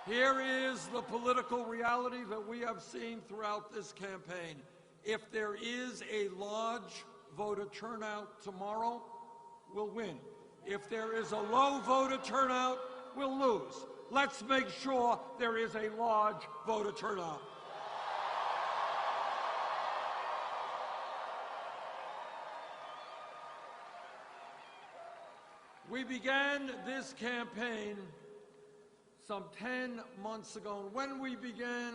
Here is the political reality that we have seen throughout this campaign. If there is a large voter turnout tomorrow, we'll win. If there is a low voter turnout, we'll lose. Let's make sure there is a large voter turnout. We began this campaign some 10 months ago. And when we began,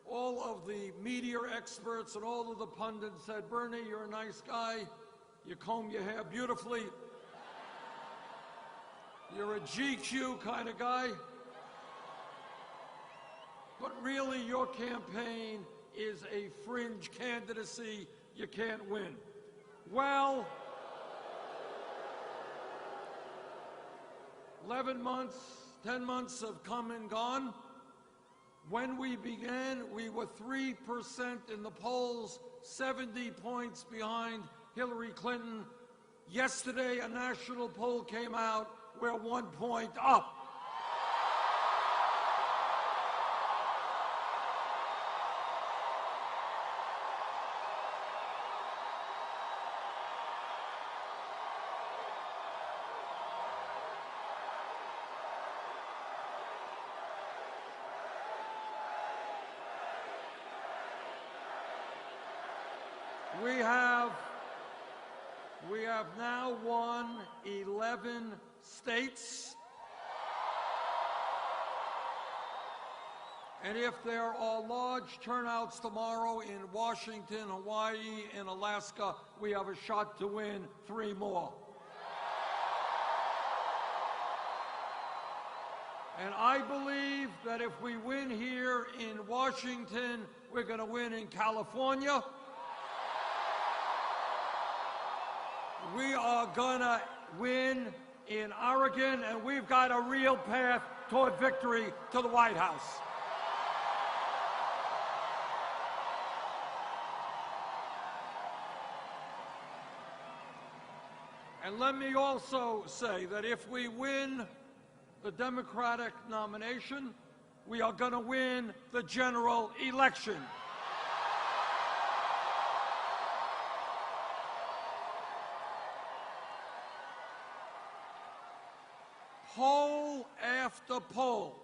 all of the media experts and all of the pundits said, Bernie, you're a nice guy. You comb your hair beautifully. You're a GQ kind of guy. But really, your campaign is a fringe candidacy. You can't win. Well, 11 months, 10 months have come and gone. When we began, we were 3% in the polls, 70 points behind Hillary Clinton. Yesterday, a national poll came out. We're 1 point up. We have now won 11 states. And if there are large turnouts tomorrow in Washington, Hawaii, and Alaska, we have a shot to win 3 more. And I believe that if we win here in Washington, we're going to win in California. We are going to win in Oregon, and we've got a real path toward victory to the White House. And let me also say that if we win the Democratic nomination, we are going to win the general election. Poll after poll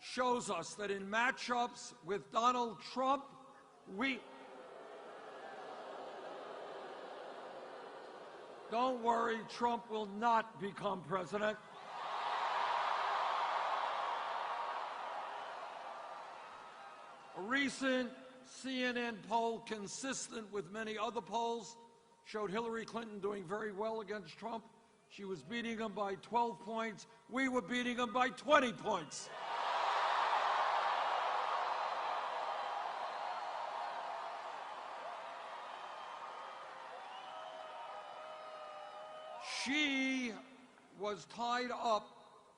shows us that in matchups with Donald Trump, don't worry, Trump will not become president. A recent CNN poll, consistent with many other polls, showed Hillary Clinton doing very well against Trump. She was beating him by 12 points. We were beating him by 20 points. She was tied up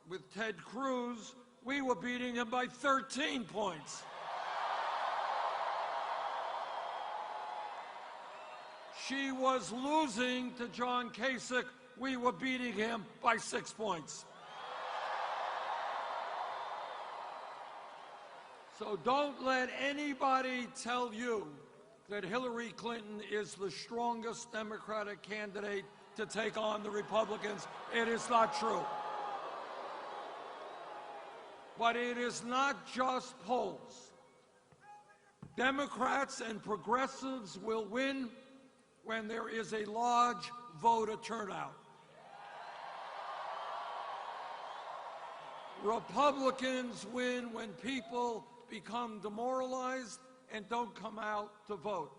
with Ted Cruz. We were beating him by 13 points. She was losing to John Kasich. We were beating him by 6 points. So don't let anybody tell you that Hillary Clinton is the strongest Democratic candidate to take on the Republicans. It is not true. But it is not just polls. Democrats and progressives will win when there is a large voter turnout. Republicans win when people become demoralized and don't come out to vote.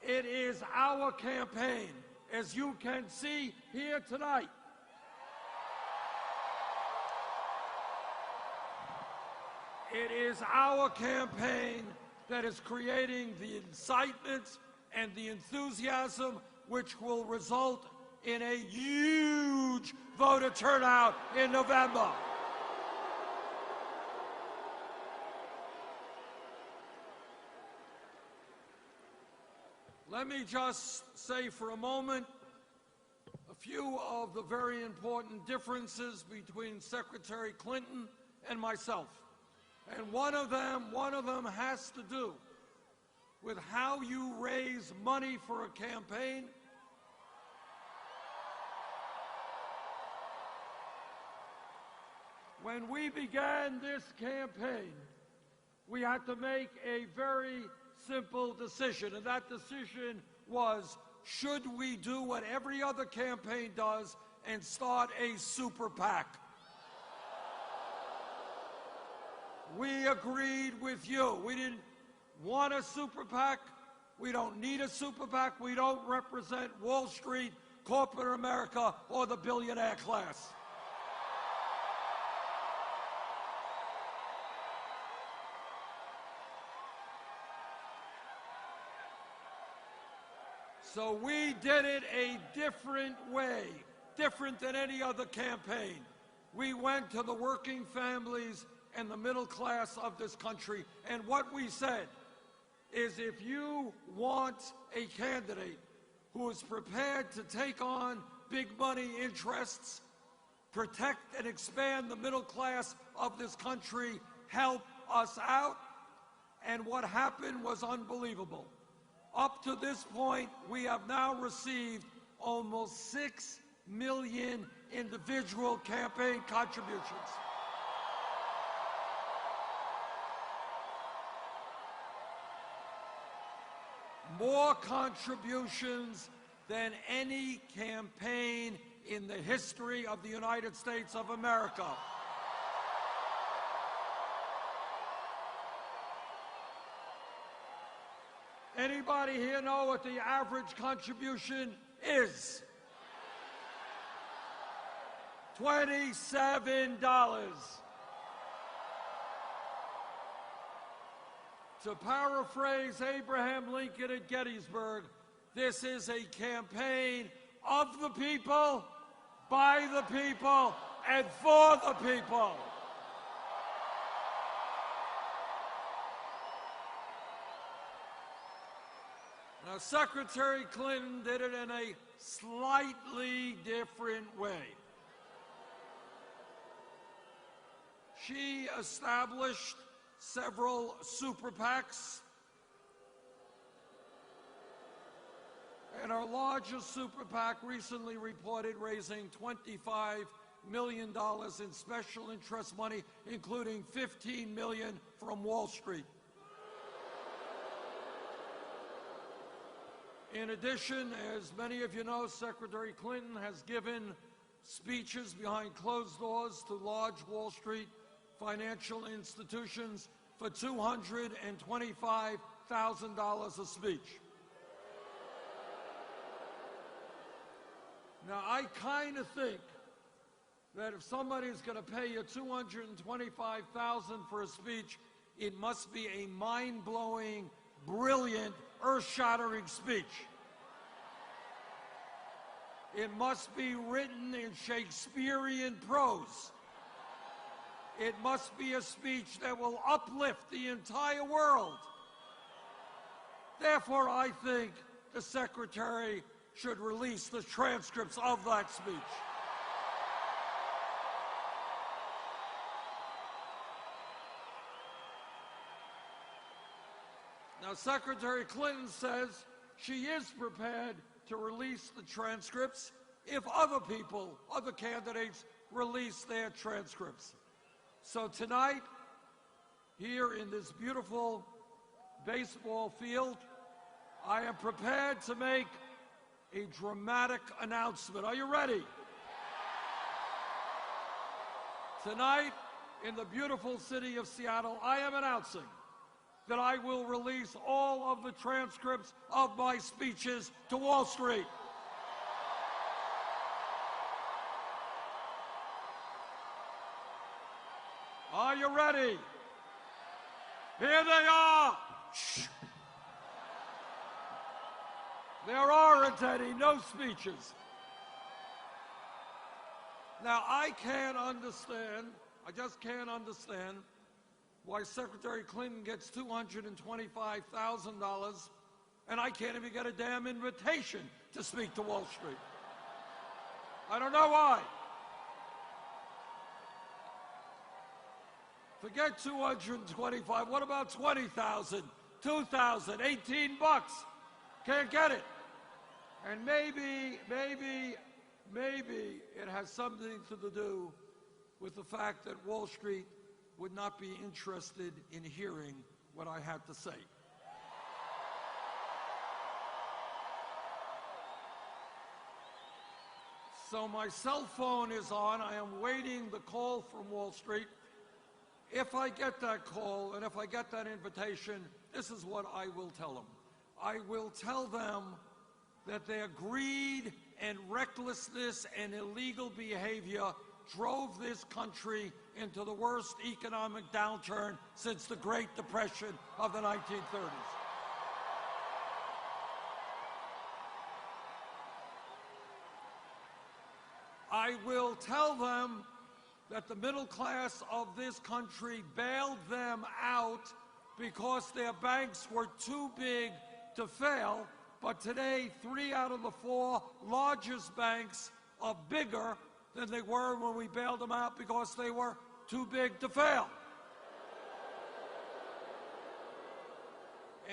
It is our campaign, as you can see here tonight. It is our campaign that is creating the incitement and the enthusiasm which will result in a huge voter turnout in November. Let me just say for a moment a few of the very important differences between Secretary Clinton and myself. And one of them has to do with how you raise money for a campaign. When we began this campaign, we had to make a very simple decision, and that decision was, should we do what every other campaign does and start a super PAC? We agreed with you. We didn't want a super PAC. We don't need a super PAC. We don't represent Wall Street, corporate America, or the billionaire class. So we did it a different way, different than any other campaign. We went to the working families and the middle class of this country, and what we said is, if you want a candidate who is prepared to take on big money interests, protect and expand the middle class of this country, help us out. And what happened was unbelievable. Up to this point, we have now received almost 6 million individual campaign contributions. More contributions than any campaign in the history of the United States of America. Anybody here know what the average contribution is? $27. To paraphrase Abraham Lincoln at Gettysburg, this is a campaign of the people, by the people, and for the people. Now, Secretary Clinton did it in a slightly different way. She established several super PACs, and our largest super PAC recently reported raising $25 million in special interest money, including $15 million from Wall Street. In addition, as many of you know, Secretary Clinton has given speeches behind closed doors to large Wall Street financial institutions for $225,000 a speech. Now, I kind of think that if somebody's going to pay you $225,000 for a speech, it must be a mind-blowing, brilliant, earth-shattering speech. It must be written in Shakespearean prose. It must be a speech that will uplift the entire world. Therefore, I think the Secretary should release the transcripts of that speech. Now, Secretary Clinton says she is prepared to release the transcripts if other people, other candidates, release their transcripts. So tonight, here in this beautiful baseball field, I am prepared to make a dramatic announcement. Are you ready? Tonight, in the beautiful city of Seattle, I am announcing that I will release all of the transcripts of my speeches to Wall Street. Are you ready? Here they are. Shh. There aren't any, no speeches. Now, I can't understand, I just can't understand why Secretary Clinton gets $225,000 and I can't even get a damn invitation to speak to Wall Street. I don't know why. Forget 225. What about 20,000, 2,000, 18 bucks? Can't get it. And maybe it has something to do with the fact that Wall Street would not be interested in hearing what I had to say. So my cell phone is on. I am waiting the call from Wall Street. If I get that call and if I get that invitation, this is what I will tell them. I will tell them that their greed and recklessness and illegal behavior drove this country into the worst economic downturn since the Great Depression of the 1930s. I will tell them that the middle class of this country bailed them out because their banks were too big to fail, but today 3 out of the 4 largest banks are bigger than they were when we bailed them out because they were too big to fail.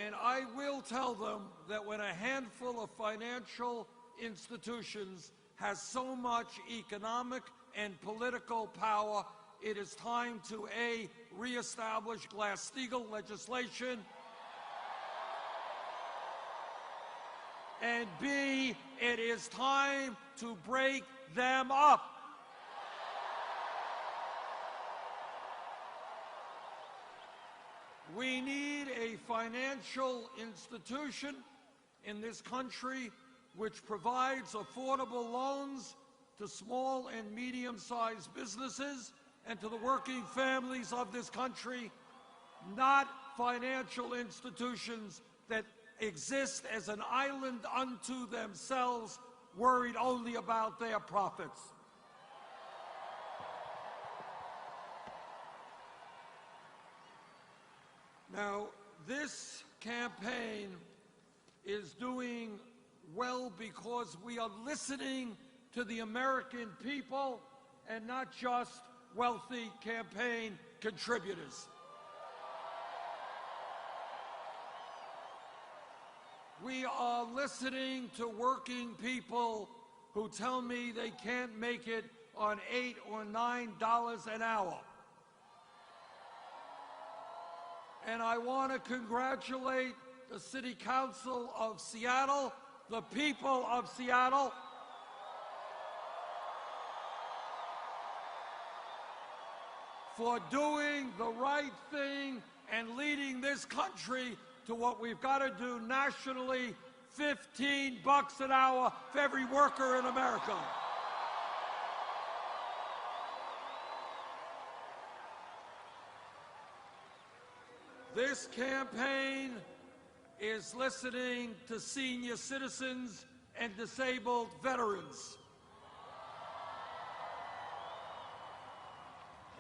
And I will tell them that when a handful of financial institutions has so much economic and political power, it is time to A, reestablish Glass-Steagall legislation, and B, it is time to break them up. We need a financial institution in this country which provides affordable loans to small and medium-sized businesses and to the working families of this country, not financial institutions that exist as an island unto themselves, worried only about their profits. Now, this campaign is doing well because we are listening to the American people and not just wealthy campaign contributors. We are listening to working people who tell me they can't make it on $8 or $9 an hour. And I want to congratulate the City Council of Seattle, the people of Seattle, for doing the right thing and leading this country to what we've got to do nationally, 15 bucks an hour for every worker in America. This campaign is listening to senior citizens and disabled veterans.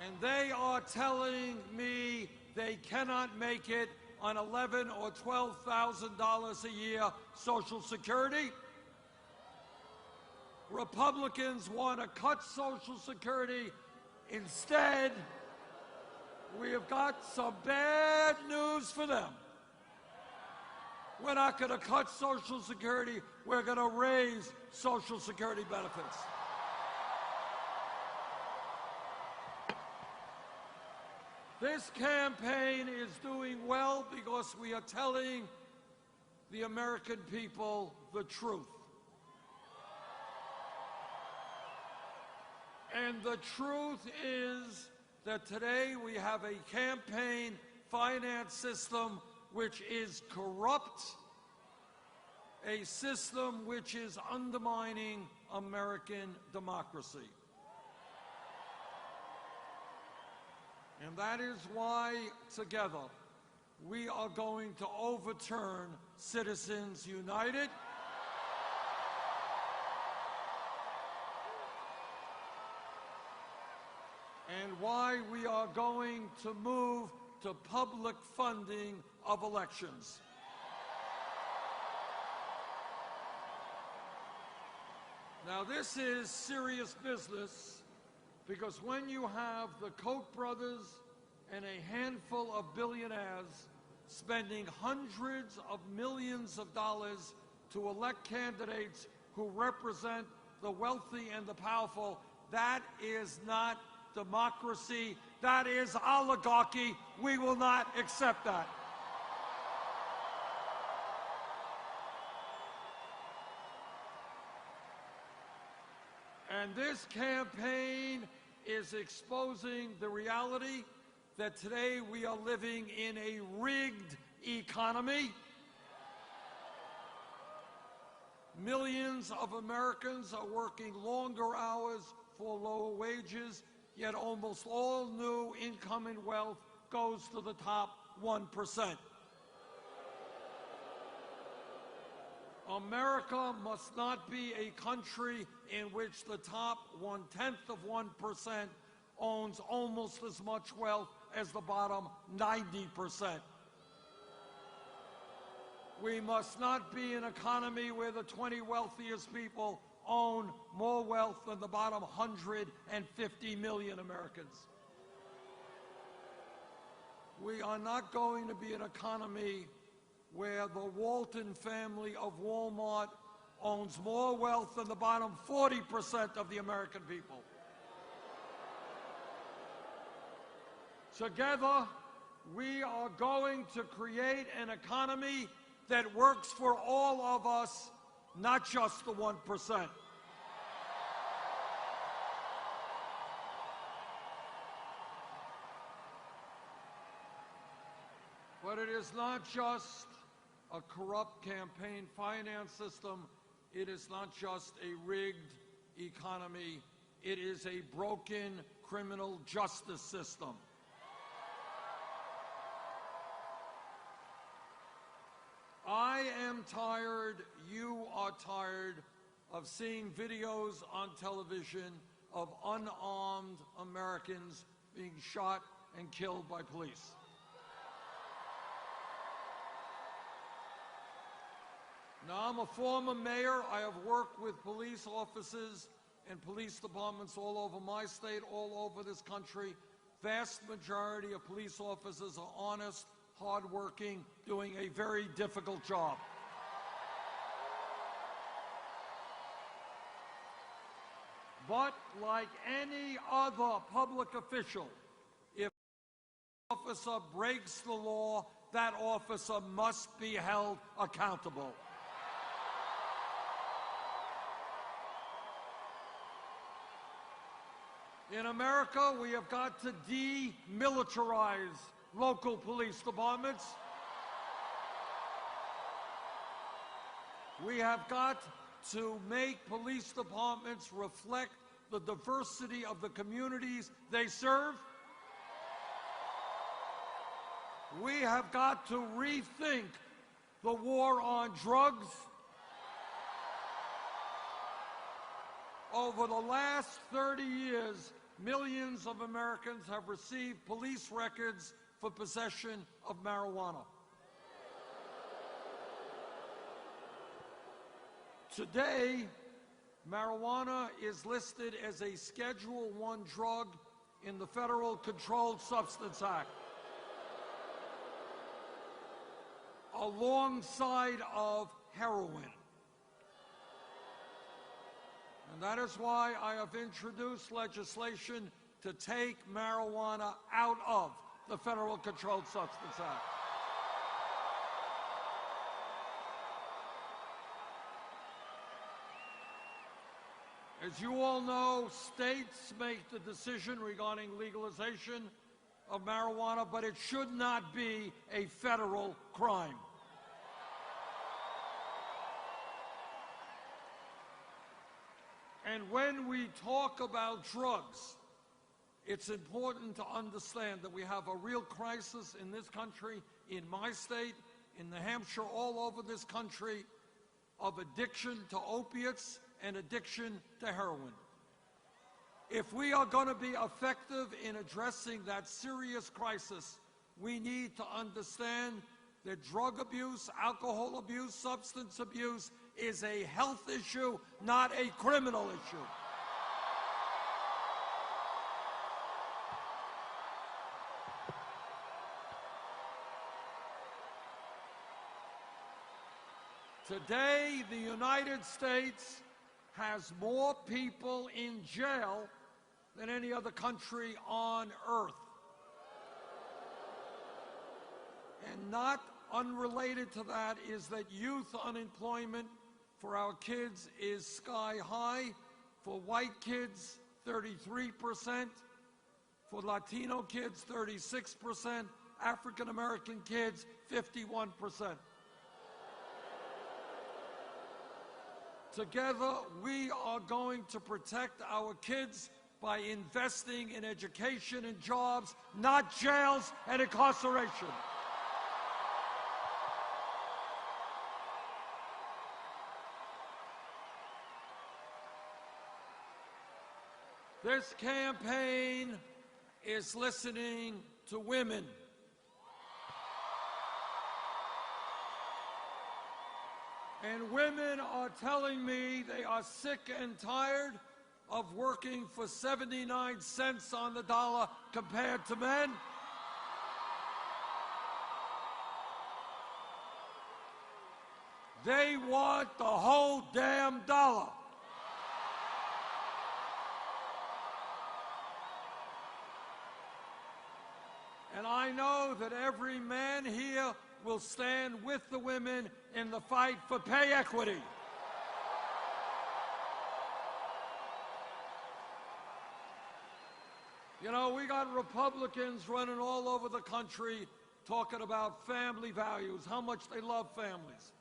And they are telling me they cannot make it on $11,000 or $12,000 a year Social Security. Republicans want to cut Social Security. Instead, we have got some bad news for them. We're not going to cut Social Security. We're going to raise Social Security benefits. This campaign is doing well because we are telling the American people the truth. And the truth is that today we have a campaign finance system which is corrupt, a system which is undermining American democracy. And that is why, together, we are going to overturn Citizens United. And why we are going to move to public funding of elections. Now, this is serious business, because when you have the Koch brothers and a handful of billionaires spending hundreds of millions of dollars to elect candidates who represent the wealthy and the powerful. That is not democracy. That is oligarchy. We will not accept that. And this campaign is exposing the reality that today we are living in a rigged economy. Millions of Americans are working longer hours for lower wages, yet almost all new income and wealth goes to the top 1%. America must not be a country in which the top 1/10 of 1% owns almost as much wealth as the bottom 90%. We must not be an economy where the 20 wealthiest people own more wealth than the bottom 150 million Americans. We are not going to be an economy where the Walton family of Walmart owns more wealth than the bottom 40% of the American people. Together, we are going to create an economy that works for all of us, not just the 1%. But it is not just a corrupt campaign finance system. It is not just a rigged economy. It is a broken criminal justice system. I am tired, you are tired, of seeing videos on television of unarmed Americans being shot and killed by police. Now, I'm a former mayor. I have worked with police officers and police departments all over my state, all over this country. Vast majority of police officers are honest, hardworking, doing a very difficult job. But like any other public official, if an officer breaks the law, that officer must be held accountable. In America, we have got to demilitarize local police departments. We have got to make police departments reflect the diversity of the communities they serve. We have got to rethink the war on drugs. Over the last 30 years, millions of Americans have received police records for possession of marijuana. Today, marijuana is listed as a Schedule I drug in the Federal Controlled Substance Act, alongside of heroin. And that is why I have introduced legislation to take marijuana out of the Federal Controlled Substance Act. As you all know, states make the decision regarding legalization of marijuana, but it should not be a federal crime. And when we talk about drugs, it's important to understand that we have a real crisis in this country, in my state, in New Hampshire, all over this country, of addiction to opiates and addiction to heroin. If we are going to be effective in addressing that serious crisis, we need to understand that drug abuse, alcohol abuse, substance abuse is a health issue, not a criminal issue. Today, the United States has more people in jail than any other country on earth. And not unrelated to that is that youth unemployment for our kids is sky high. For white kids, 33%. For Latino kids, 36%. African American kids, 51%. Together, we are going to protect our kids by investing in education and jobs, not jails and incarceration. This campaign is listening to women. And women are telling me they are sick and tired of working for 79 cents on the dollar compared to men. They want the whole damn dollar. And I know that every man here will stand with the women in the fight for pay equity. You know, we got Republicans running all over the country talking about family values, how much they love families.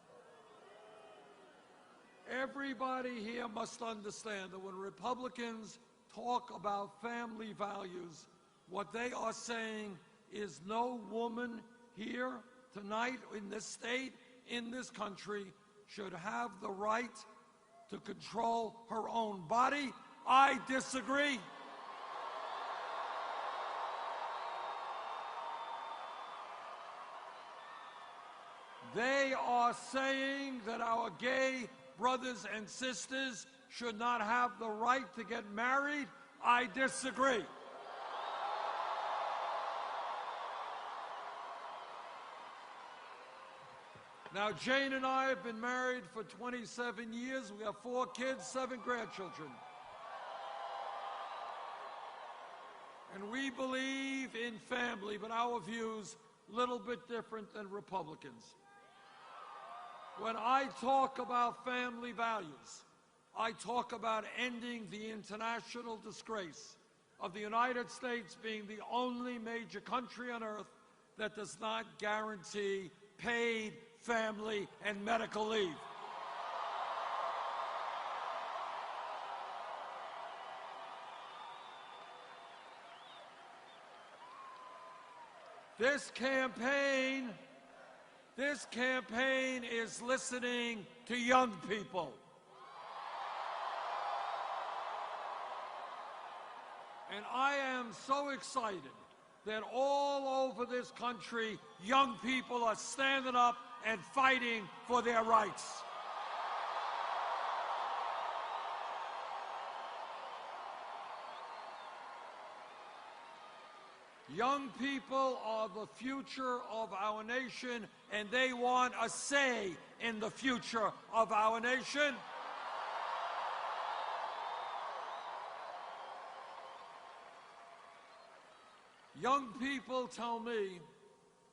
Everybody here must understand that when Republicans talk about family values, what they are saying is no woman here tonight in this state, in this country, should have the right to control her own body. I disagree. They are saying that our gay brothers and sisters should not have the right to get married. I disagree. Now, Jane and I have been married for 27 years. We have 4 kids, 7 grandchildren. And we believe in family, but our views a little bit different than Republicans. When I talk about family values, I talk about ending the international disgrace of the United States being the only major country on earth that does not guarantee paid family and medical leave. This campaign is listening to young people. And I am so excited that all over this country, young people are standing up and fighting for their rights. Young people are the future of our nation, and they want a say in the future of our nation. Young people tell me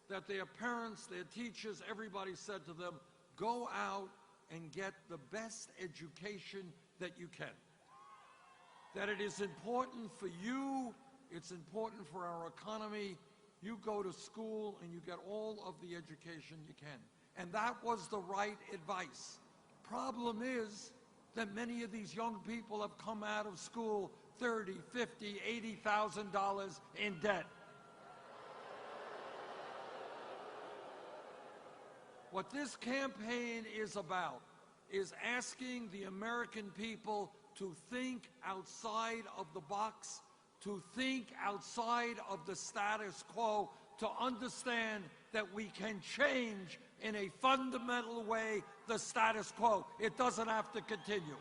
that their parents, their teachers, everybody said to them, go out and get the best education that you can. That it is important for you, it's important for our economy. You go to school and you get all of the education you can. And that was the right advice. Problem is that many of these young people have come out of school $30,000, $50,000, $80,000 in debt. What this campaign is about is asking the American people to think outside of the box, to think outside of the status quo, to understand that we can change in a fundamental way the status quo. It doesn't have to continue.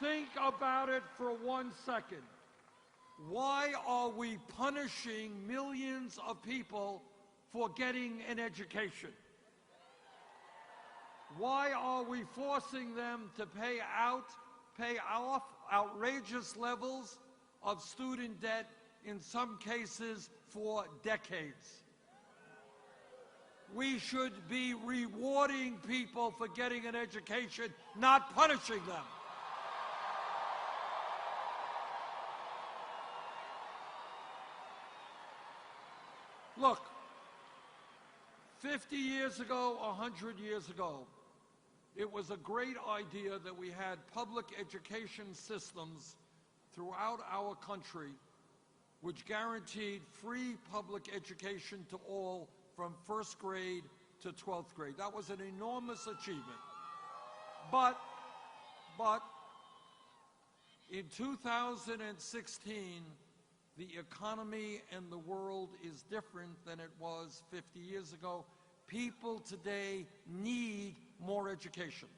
Think about it for 1 second. Why are we punishing millions of people for getting an education? Why are we forcing them to pay off outrageous levels of student debt, in some cases for decades? We should be rewarding people for getting an education, not punishing them. Look, 50 years ago, 100 years ago, it was a great idea that we had public education systems throughout our country which guaranteed free public education to all from first grade to 12th grade. That was an enormous achievement. But in 2016, the economy and the world is different than it was 50 years ago. People today need more education.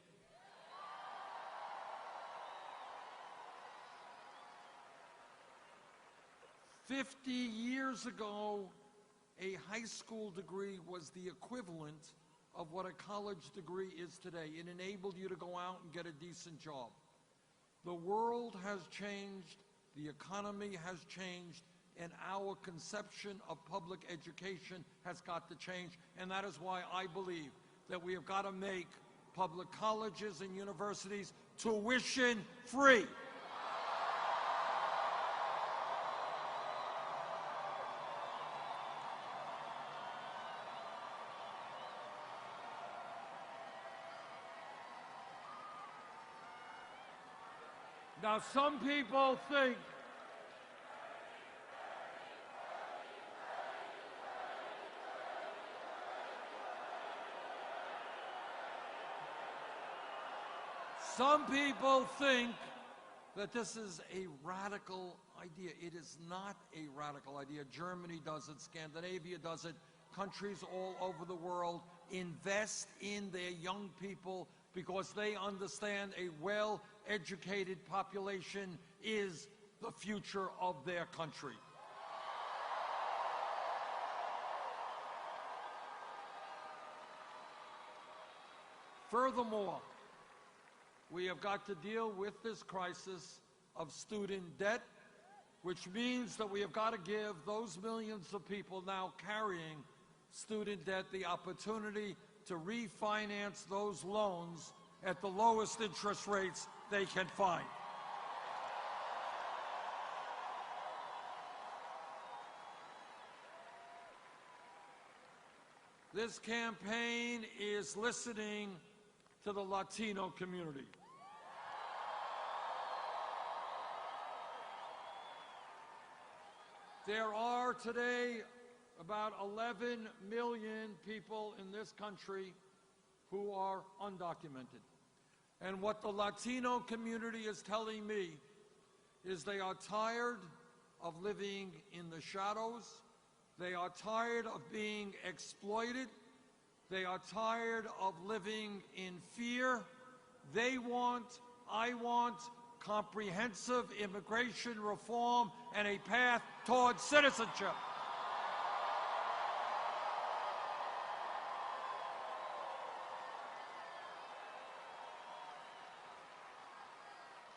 "50 years ago, a high school degree was the equivalent of what a college degree is today. It enabled you to go out and get a decent job. The world has changed, the economy has changed, and our conception of public education has got to change, and that is why I believe that we have got to make public colleges and universities tuition free. Now, some people think that this is a radical idea. It is not a radical idea. Germany does it, Scandinavia does it, countries all over the world invest in their young people because they understand a well-educated population is the future of their country. Furthermore, we have got to deal with this crisis of student debt, which means that we have got to give those millions of people now carrying student debt the opportunity to refinance those loans at the lowest interest rates they can find. This campaign is listening to the Latino community. There are today about 11 million people in this country who are undocumented. And what the Latino community is telling me is they are tired of living in the shadows. They are tired of being exploited. They are tired of living in fear. They want, I want, comprehensive immigration reform and a path towards citizenship.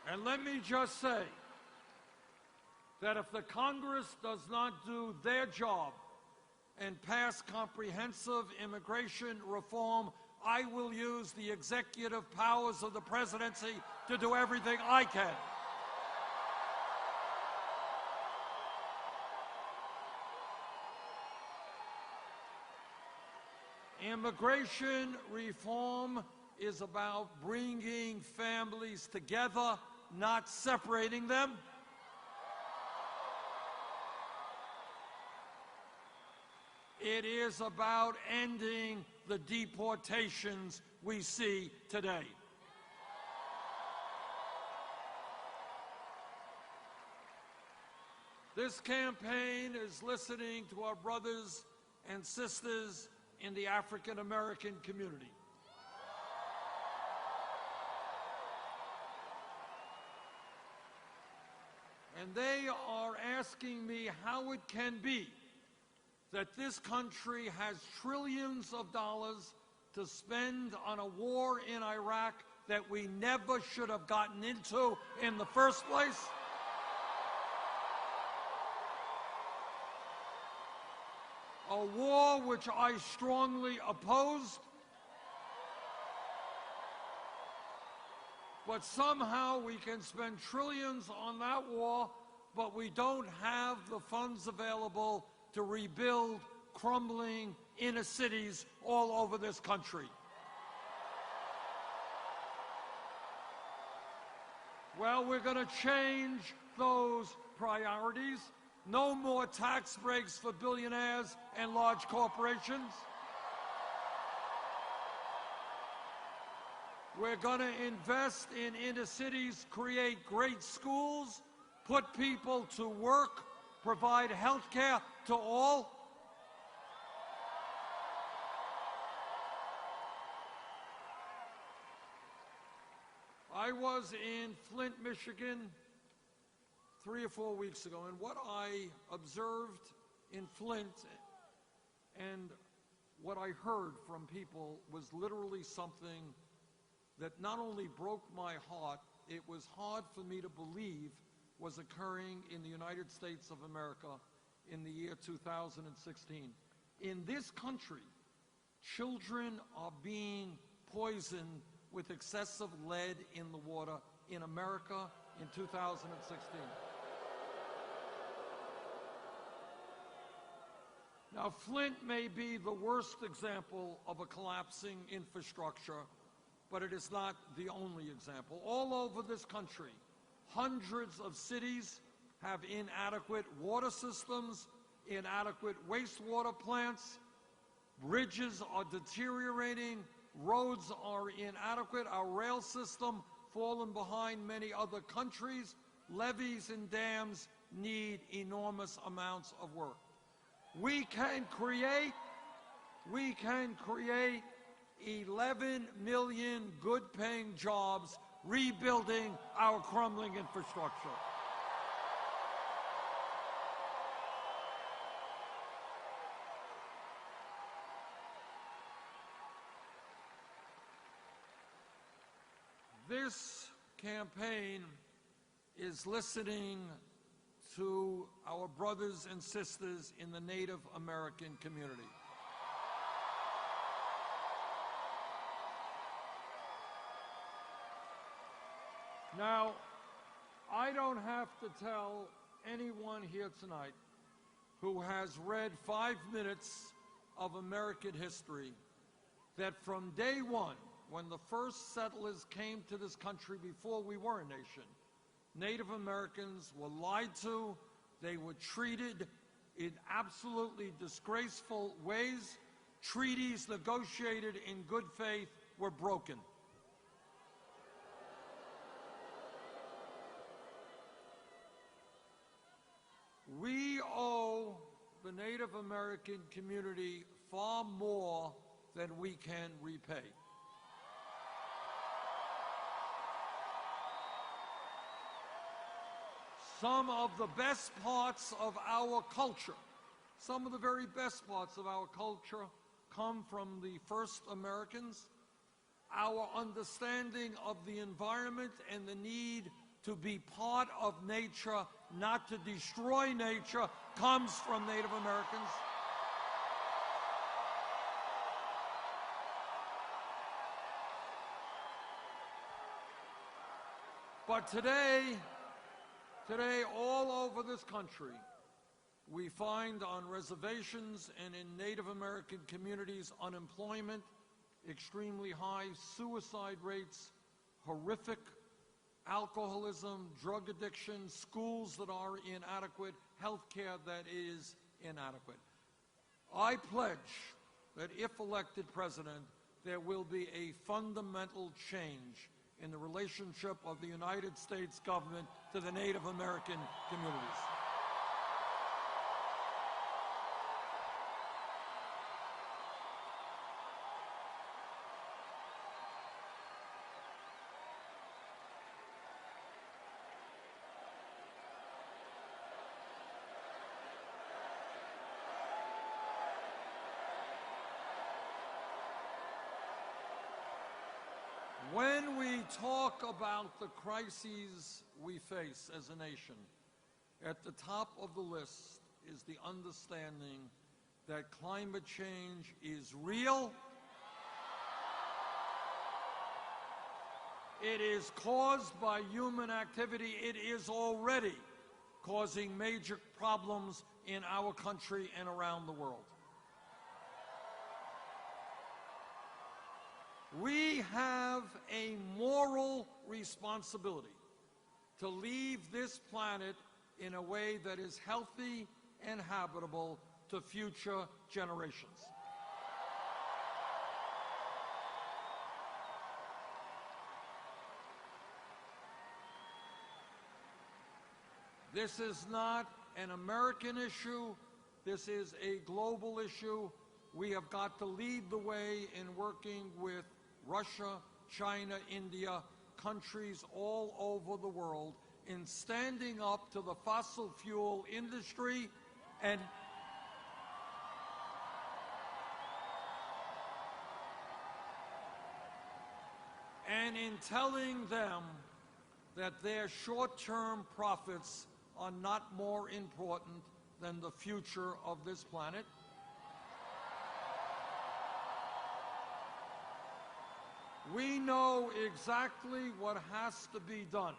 And let me just say that if the Congress does not do their job and pass comprehensive immigration reform, I will use the executive powers of the presidency to do everything I can. Immigration reform is about bringing families together, not separating them. It is about ending the deportations we see today. This campaign is listening to our brothers and sisters in the African American community. And they are asking me how it can be that this country has trillions of dollars to spend on a war in Iraq that we never should have gotten into in the first place. A war which I strongly opposed. But somehow we can spend trillions on that war, but we don't have the funds available to rebuild crumbling inner cities all over this country. Well, we're going to change those priorities. No more tax breaks for billionaires and large corporations. We're going to invest in inner cities, create great schools, put people to work, provide health care to all. I was in Flint, Michigan 3 or 4 weeks ago, and what I observed in Flint and what I heard from people was literally something that not only broke my heart, it was hard for me to believe was occurring in the United States of America in the year 2016. In this country, children are being poisoned with excessive lead in the water in America in 2016. Now, Flint may be the worst example of a collapsing infrastructure, but it is not the only example. All over this country, hundreds of cities have inadequate water systems, inadequate wastewater plants, bridges are deteriorating, roads are inadequate, our rail system fallen behind many other countries, levees and dams need enormous amounts of work. We can create 11 million good-paying jobs rebuilding our crumbling infrastructure. This campaign is listening to our brothers and sisters in the Native American community. Now, I don't have to tell anyone here tonight who has read 5 minutes of American history that from day one, when the first settlers came to this country before we were a nation, Native Americans were lied to, they were treated in absolutely disgraceful ways. Treaties negotiated in good faith were broken. We owe the Native American community far more than we can repay. Some of the best parts of our culture, some of the very best parts of our culture come from the first Americans. Our understanding of the environment and the need to be part of nature, not to destroy nature, comes from Native Americans. But today, all over this country, we find on reservations and in Native American communities unemployment, extremely high suicide rates, horrific alcoholism, drug addiction, schools that are inadequate, health care that is inadequate. I pledge that if elected president, there will be a fundamental change in the relationship of the United States government to the Native American communities. When we talk about the crises we face as a nation, at the top of the list is the understanding that climate change is real, it is caused by human activity, it is already causing major problems in our country and around the world. We have a moral responsibility to leave this planet in a way that is healthy and habitable to future generations. This is not an American issue. This is a global issue. We have got to lead the way in working with Russia, China, India, countries all over the world in standing up to the fossil fuel industry and in telling them that their short-term profits are not more important than the future of this planet. We know exactly what has to be done,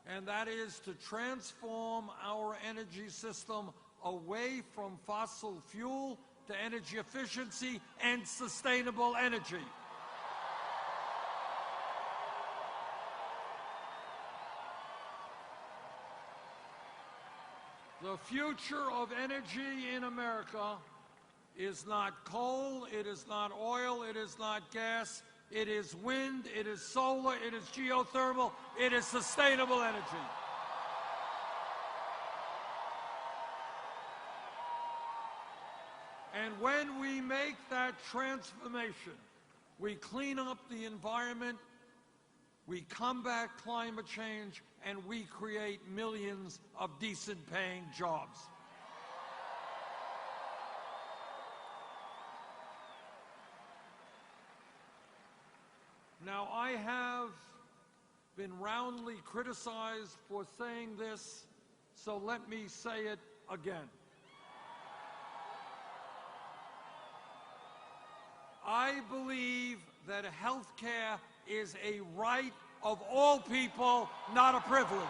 and that is to transform our energy system away from fossil fuel to energy efficiency and sustainable energy. The future of energy in America is not coal, it is not oil, it is not gas, it is wind, it is solar, it is geothermal, it is sustainable energy. And when we make that transformation, we clean up the environment, we combat climate change, and we create millions of decent-paying jobs. Now, I have been roundly criticized for saying this, so let me say it again. I believe that health care is a right of all people, not a privilege.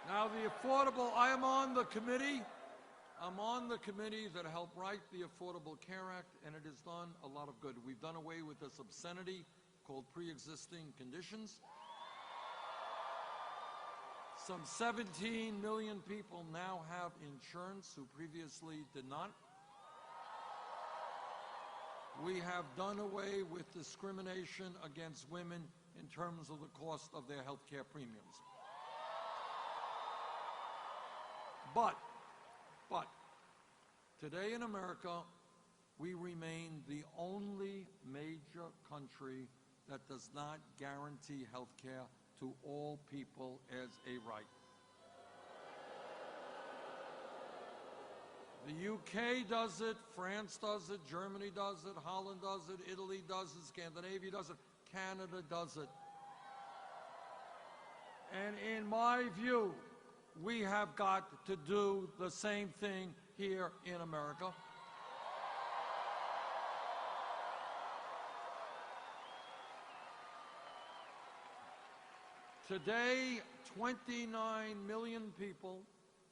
Now, the affordable, I'm on the committee that helped write the Affordable Care Act, and it has done a lot of good. We've done away with this obscenity called pre-existing conditions. Some 17 million people now have insurance who previously did not. We have done away with discrimination against women in terms of the cost of their health care premiums. But today in America, we remain the only major country that does not guarantee health care to all people as a right. The UK does it, France does it, Germany does it, Holland does it, Italy does it, Scandinavia does it, Canada does it. And in my view, we have got to do the same thing here in America. Today, 29 million people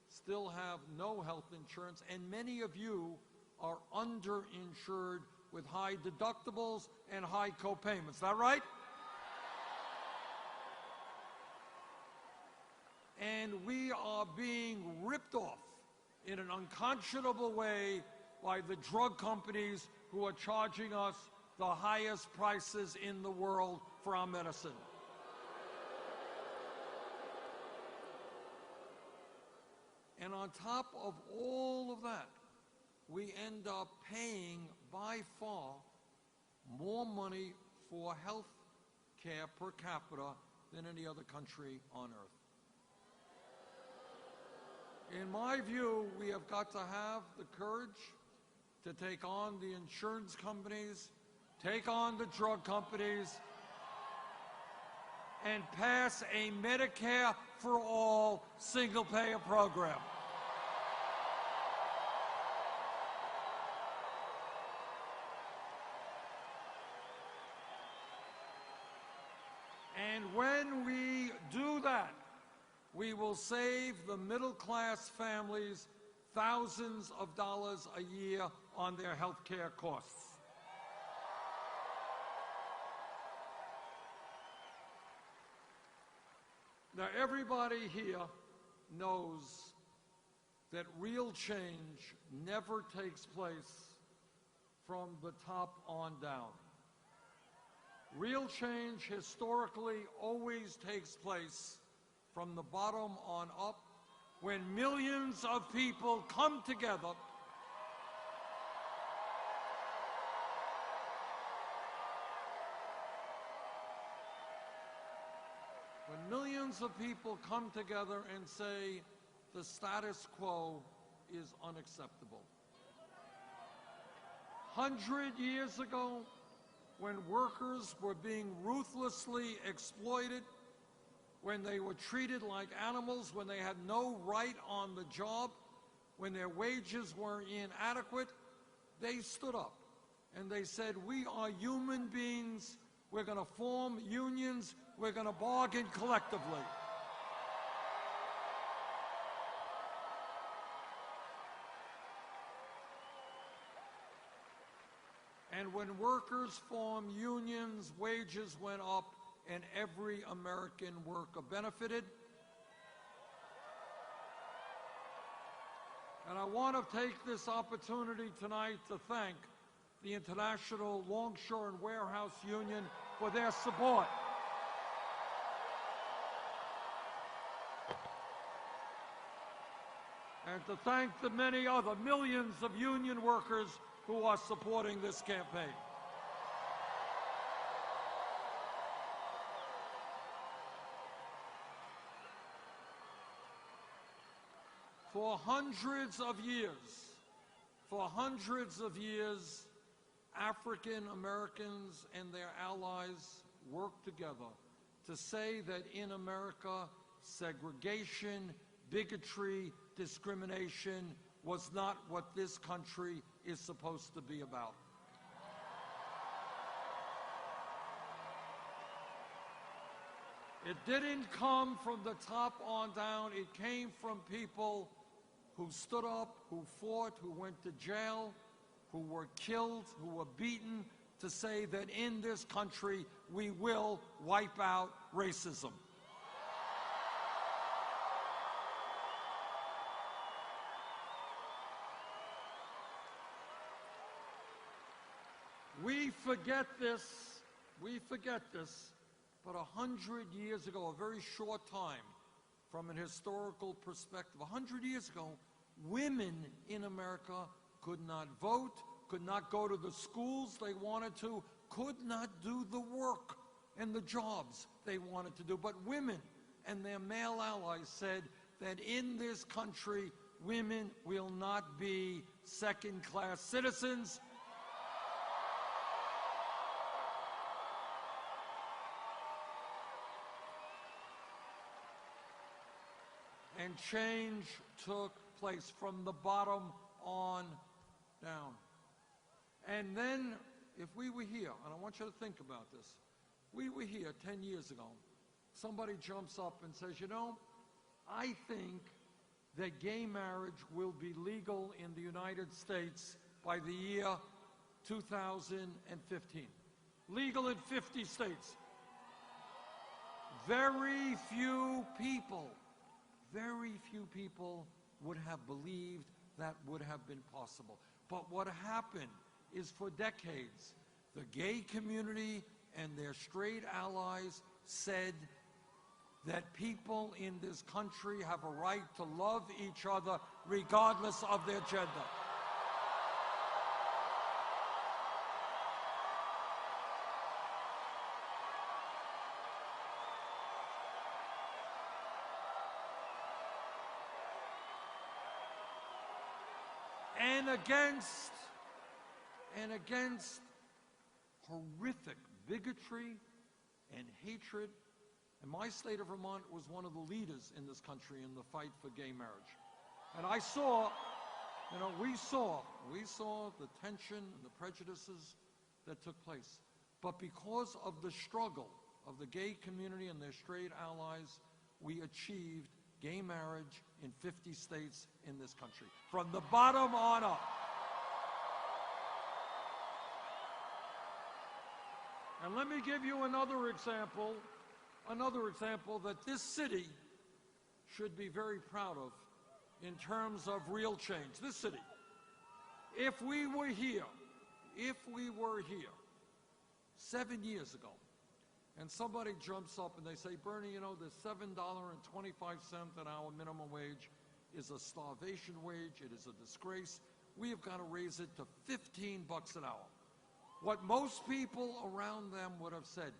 still have no health insurance, and many of you are underinsured with high deductibles and high co-payments. Is that right? And we are being ripped off in an unconscionable way by the drug companies who are charging us the highest prices in the world for our medicine. And on top of all of that, we end up paying by far more money for health care per capita than any other country on earth. In my view, we have got to have the courage to take on the insurance companies, take on the drug companies, and pass a Medicare for all single-payer program. And when we do that, we will save the middle-class families thousands of dollars a year on their health care costs. Now, everybody here knows that real change never takes place from the top on down. Real change historically always takes place from the bottom on up, when millions of people come together and say the status quo is unacceptable. 100 years ago, when workers were being ruthlessly exploited, when they were treated like animals, when they had no right on the job, when their wages were inadequate, they stood up and they said, we are human beings, we're going to form unions, we're going to bargain collectively. And when workers formed unions, wages went up, and every American worker benefited. And I want to take this opportunity tonight to thank the International Longshore and Warehouse Union for their support. And to thank the many other millions of union workers who are supporting this campaign. For hundreds of years, African Americans and their allies worked together to say that in America, segregation, bigotry, discrimination was not what this country is supposed to be about. It didn't come from the top on down. It came from people who stood up, who fought, who went to jail, who were killed, who were beaten, to say that in this country we will wipe out racism. We forget this, but 100 years ago, a very short time from an historical perspective, 100 years ago, women in America could not vote, could not go to the schools they wanted to, could not do the work and the jobs they wanted to do. But women and their male allies said that in this country, women will not be second-class citizens. And change took place from the bottom on down. And then, if we were here, and I want you to think about this, we were here 10 years ago, somebody jumps up and says, you know, I think that gay marriage will be legal in the United States by the year 2015. Legal in 50 states. Very few people would have believed that would have been possible. But what happened is, for decades, the gay community and their straight allies said that people in this country have a right to love each other regardless of their gender. and against horrific bigotry and hatred. And my state of Vermont was one of the leaders in this country in the fight for gay marriage. And I saw, we saw the tension and the prejudices that took place. But because of the struggle of the gay community and their straight allies, we achieved gay marriage in 50 states in this country, from the bottom on up. And let me give you another example that this city should be very proud of in terms of real change. This city, if we were here 7 years ago, and somebody jumps up and they say, Bernie, you know, the $7.25 an hour minimum wage is a starvation wage, it is a disgrace, we have got to raise it to $15 an hour. What most people around them would have said,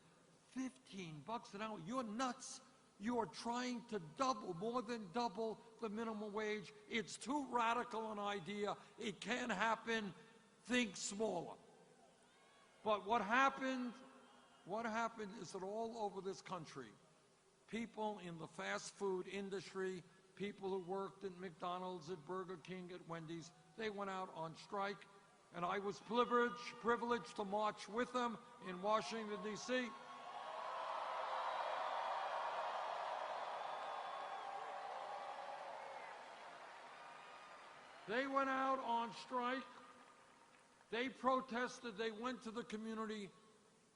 $15 an hour, you're nuts. You are trying to double, more than double the minimum wage. It's too radical an idea. It can't happen. Think smaller. But what happened is that all over this country, people in the fast food industry, people who worked at McDonald's, at Burger King, at Wendy's, they went out on strike. And I was privileged to march with them in Washington, D.C. They went out on strike. They protested. They went to the community,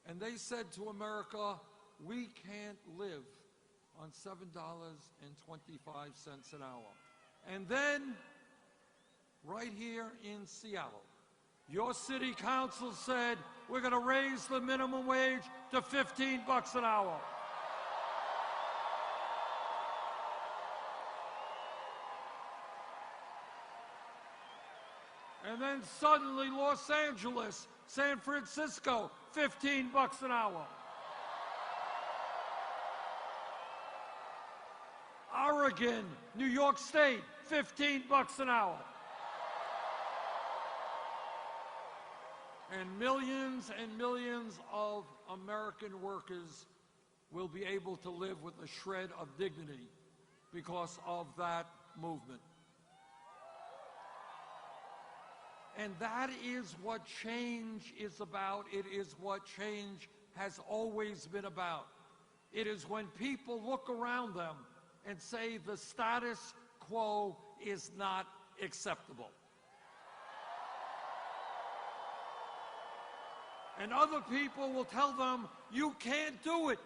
and they said to America, we can't live on $7.25 an hour. And then, right here in Seattle, your city council said, we're going to raise the minimum wage to $15 an hour. And then suddenly Los Angeles, San Francisco, $15 an hour. Oregon, New York State, $15 an hour. And millions of American workers will be able to live with a shred of dignity because of that movement. And that is what change is about. It is what change has always been about. It is when people look around them and say the status quo is not acceptable. And other people will tell them, you can't do it.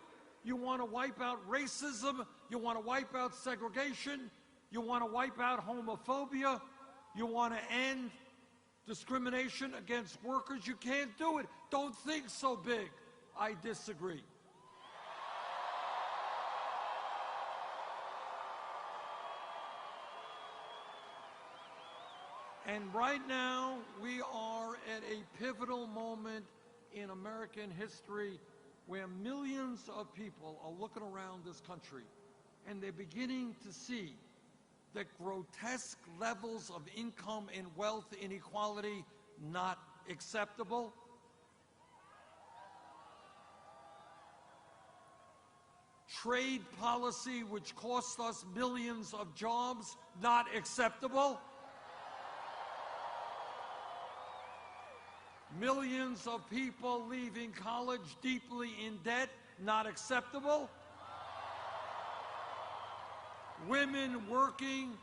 You want to wipe out racism, you want to wipe out segregation, you want to wipe out homophobia, you want to end discrimination against workers, you can't do it. Don't think so big. I disagree. And right now, we are at a pivotal moment in American history where millions of people are looking around this country and they're beginning to see that grotesque levels of income and wealth inequality not acceptable. Trade policy which costs us millions of jobs not acceptable. Millions of people leaving college deeply in debt, not acceptable. Women working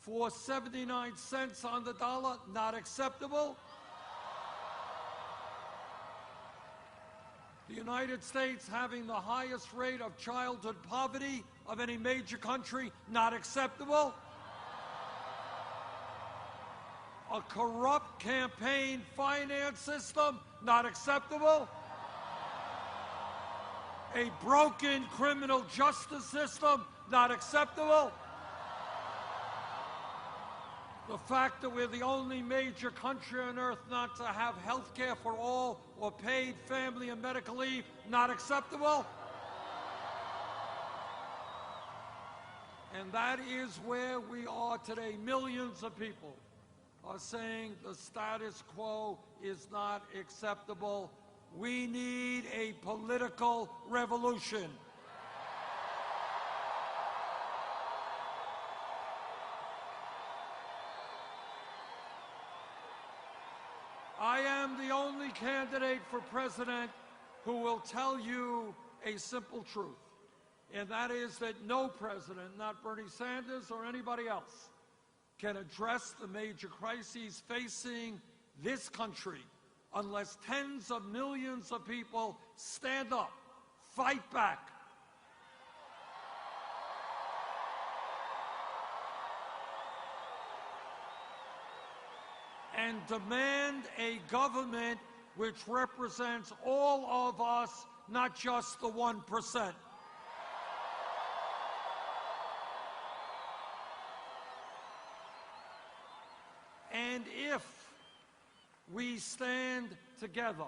for 79 cents on the dollar, not acceptable. The United States having the highest rate of childhood poverty of any major country, not acceptable. A corrupt campaign finance system, not acceptable. A broken criminal justice system, not acceptable. The fact that we're the only major country on earth not to have health care for all or paid family and medical leave, not acceptable. And that is where we are today. Millions of people are saying the status quo is not acceptable. We need a political revolution. I am the only candidate for president who will tell you a simple truth, and that is that no president, not Bernie Sanders or anybody else, can address the major crises facing this country unless tens of millions of people stand up, fight back, and demand a government which represents all of us, not just the 1%. And if we stand together,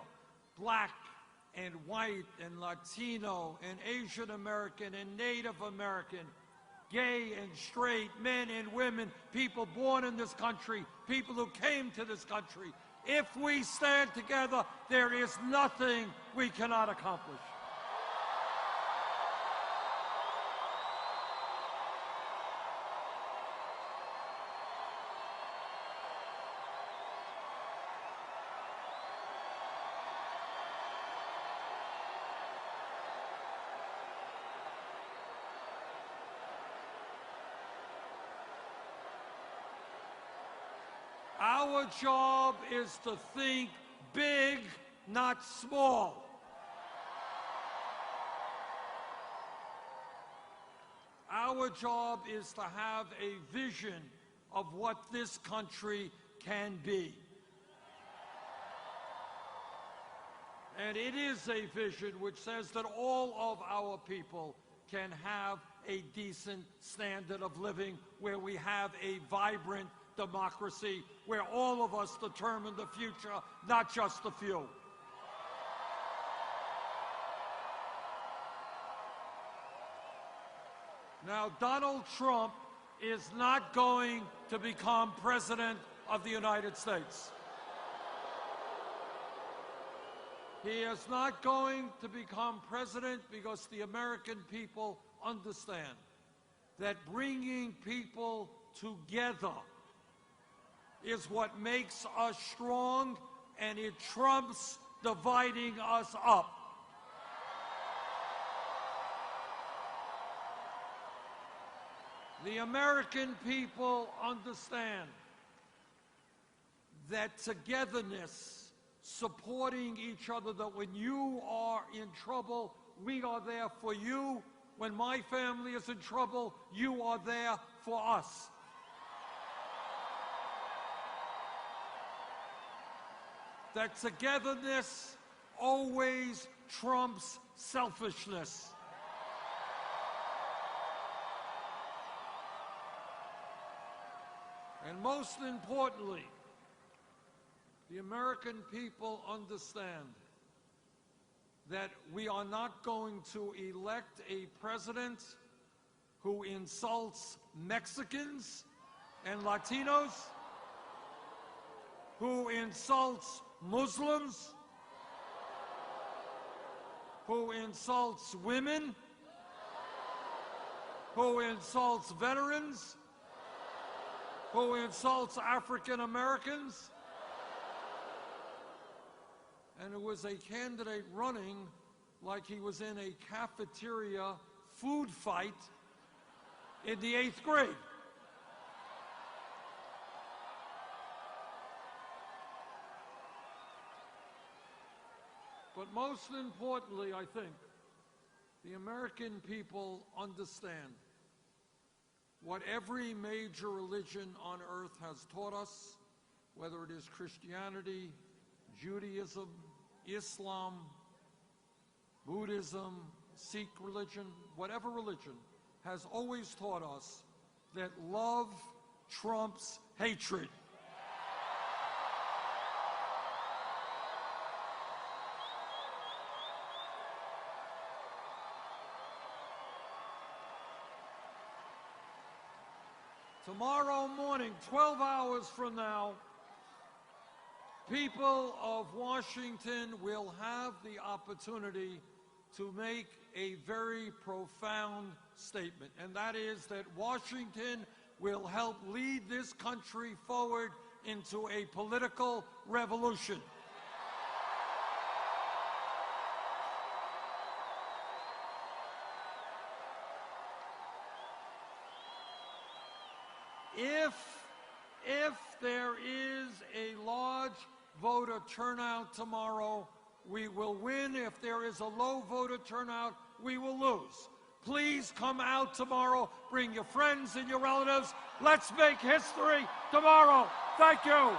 black and white and Latino and Asian American and Native American, gay and straight, men and women, people born in this country, people who came to this country, if we stand together, there is nothing we cannot accomplish. Our job is to think big, not small. Our job is to have a vision of what this country can be. And it is a vision which says that all of our people can have a decent standard of living, where we have a vibrant democracy, where all of us determine the future, not just the few. Now, Donald Trump is not going to become President of the United States. He is not going to become president because the American people understand that bringing people together is what makes us strong, and it trumps dividing us up. The American people understand that togetherness, supporting each other, that when you are in trouble, we are there for you. When my family is in trouble, you are there for us. That togetherness always trumps selfishness. And most importantly, the American people understand that we are not going to elect a president who insults Mexicans and Latinos, who insults Muslims, who insults women, who insults veterans, who insults African Americans, and who was a candidate running like he was in a cafeteria food fight in the 8th grade. But most importantly, I think, the American people understand what every major religion on earth has taught us, whether it is Christianity, Judaism, Islam, Buddhism, Sikh religion, whatever religion, has always taught us that love trumps hatred. Tomorrow morning, 12 hours from now, people of Washington will have the opportunity to make a very profound statement, and that is that Washington will help lead this country forward into a political revolution. If there is a large voter turnout tomorrow, we will win. If there is a low voter turnout, we will lose. Please come out tomorrow. Bring your friends and your relatives. Let's make history tomorrow. Thank you.